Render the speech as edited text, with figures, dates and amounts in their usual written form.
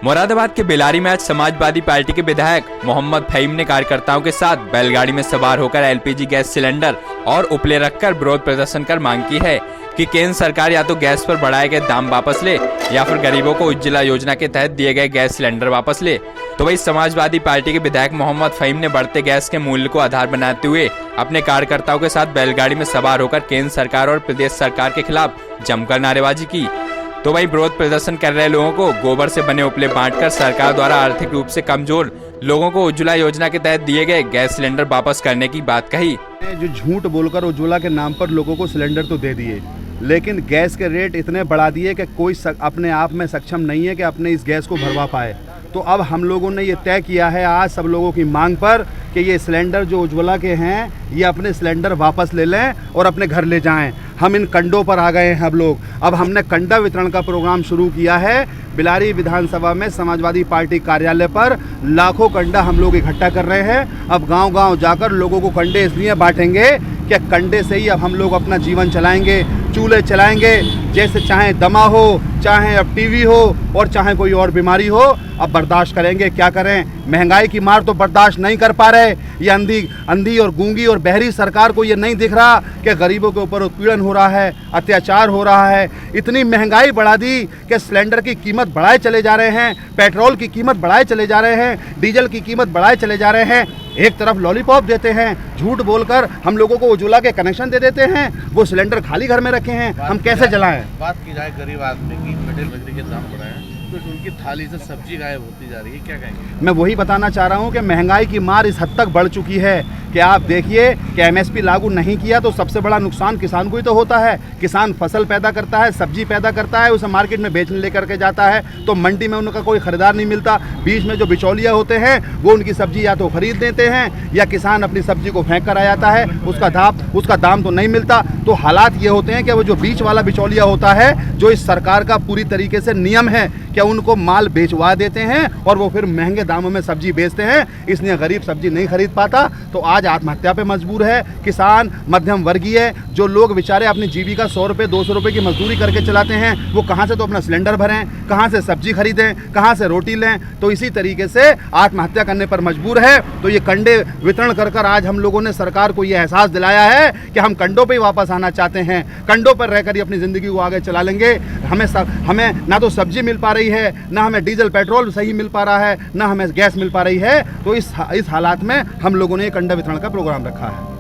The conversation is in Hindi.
मुरादाबाद के बेलारी में आज समाजवादी पार्टी के विधायक मोहम्मद फहीम ने कार्यकर्ताओं के साथ बैलगाड़ी में सवार होकर एलपीजी गैस सिलेंडर और उपले रखकर विरोध प्रदर्शन कर मांग की है कि केंद्र सरकार या तो गैस पर बढ़ाए गए दाम वापस ले या फिर गरीबों को उज्ज्वला योजना के तहत दिए गए गैस सिलेंडर वापस ले। तो वही समाजवादी पार्टी के विधायक मोहम्मद फहीम ने बढ़ते गैस के मूल्य को आधार बनाते हुए अपने कार्यकर्ताओं के साथ बैलगाड़ी में सवार होकर केंद्र सरकार और प्रदेश सरकार के खिलाफ जमकर नारेबाजी की। तो वही विरोध प्रदर्शन कर रहे लोगों को गोबर से बने उपले बांटकर सरकार द्वारा आर्थिक रूप से कमजोर लोगों को उज्ज्वला योजना के तहत दिए गए गैस सिलेंडर वापस करने की बात कही। जो झूठ बोलकर उज्ज्वला के नाम पर लोगों को सिलेंडर तो दे दिए, लेकिन गैस के रेट इतने बढ़ा दिए कि कोई अपने आप में सक्षम नहीं है कि अपने इस गैस को भरवा पाए। तो अब हम लोगों ने ये तय किया है आज सब लोगों की मांग पर कि ये सिलेंडर जो उज्ज्वला के हैं ये अपने सिलेंडर वापस ले लें और अपने घर ले जाएं। हम इन कंडों पर आ गए हैं हम लोग। अब हमने कंडा वितरण का प्रोग्राम शुरू किया है। बिलारी विधानसभा में समाजवादी पार्टी कार्यालय पर लाखों कंडा हम लोग इकट्ठा कर रहे हैं। अब गांव-गांव जाकर लोगों को कंडे इसलिए बांटेंगे कि कंडे से ही अब हम लोग अपना जीवन चलाएंगे, चूल्हे चलाएंगे। जैसे चाहे दमा हो, चाहे अब टीवी हो और चाहे कोई और बीमारी हो, अब बर्दाश्त करेंगे। क्या करें, महंगाई की मार तो बर्दाश्त नहीं कर पा रहे। ये अंधी और गूंगी और बहरी सरकार को ये नहीं दिख रहा कि गरीबों के ऊपर उत्पीड़न हो रहा है, अत्याचार हो रहा है। इतनी महंगाई बढ़ा दी कि सिलेंडर की कीमत बढ़ाए चले जा रहे हैं, पेट्रोल की कीमत बढ़ाए चले जा रहे हैं, डीजल की कीमत बढ़ाए चले जा रहे हैं। एक तरफ लॉलीपॉप देते हैं, झूठ बोलकर हम लोगों को उज्ज्वला के कनेक्शन दे देते हैं, वो सिलेंडर खाली घर में रखे हैं। हम कैसे जलाएं? बात की जाए गरीब आदमी की, पेट्रोल बिजली के दाम बढ़े हैं तो उनकी थाली से सब्जी गायब होती जा रही है, क्या कहेंगे? मैं वही बताना चाह रहा हूँ कि महंगाई की मार इस हद तक बढ़ चुकी है कि आप देखिए कि एमएसपी लागू नहीं किया तो सबसे बड़ा नुकसान किसान को ही तो होता है। किसान फसल पैदा करता है, सब्जी पैदा करता है, उसे मार्केट में बेचने लेकर के जाता है तो मंडी में उनका कोई खरीदार नहीं मिलता। बीच में जो बिचौलिया होते हैं वो उनकी सब्जी या तो खरीद देते हैं या किसान अपनी सब्जी को फेंक कर आ जाता है, उसका दाम तो नहीं मिलता। तो हालात ये होते हैं कि वो जो बीच वाला बिचौलिया होता है, जो इस सरकार का पूरी तरीके से नियम है कि उनको माल बेचवा देते हैं और वो फिर महंगे दामों में सब्जी बेचते हैं, इसलिए गरीब सब्जी नहीं खरीद पाता। तो आज आत्महत्या पे मजबूर है किसान, मध्यम वर्गीय जो लोग बेचारे अपनी जीविका 100 रुपये 200 रुपये की मजदूरी करके चलाते हैं, वो कहाँ से तो अपना सिलेंडर भरें, कहाँ से सब्जी खरीदें, कहाँ से रोटी लें। तो इसी तरीके से आत्महत्या करने पर मजबूर है। तो ये कंडे वितरण कर आज हम लोगों ने सरकार को ये एहसास दिलाया है कि हम कंडों पर ही वापस आना चाहते हैं, कंडों पर रहकर ही अपनी ज़िंदगी को आगे चला लेंगे। हमें ना तो सब्जी मिल पा रही है, ना हमें डीजल पेट्रोल सही मिल पा रहा है, ना हमें गैस मिल पा रही है। तो इस हालात में हम लोगों ने कंडा वितरण का प्रोग्राम रखा है।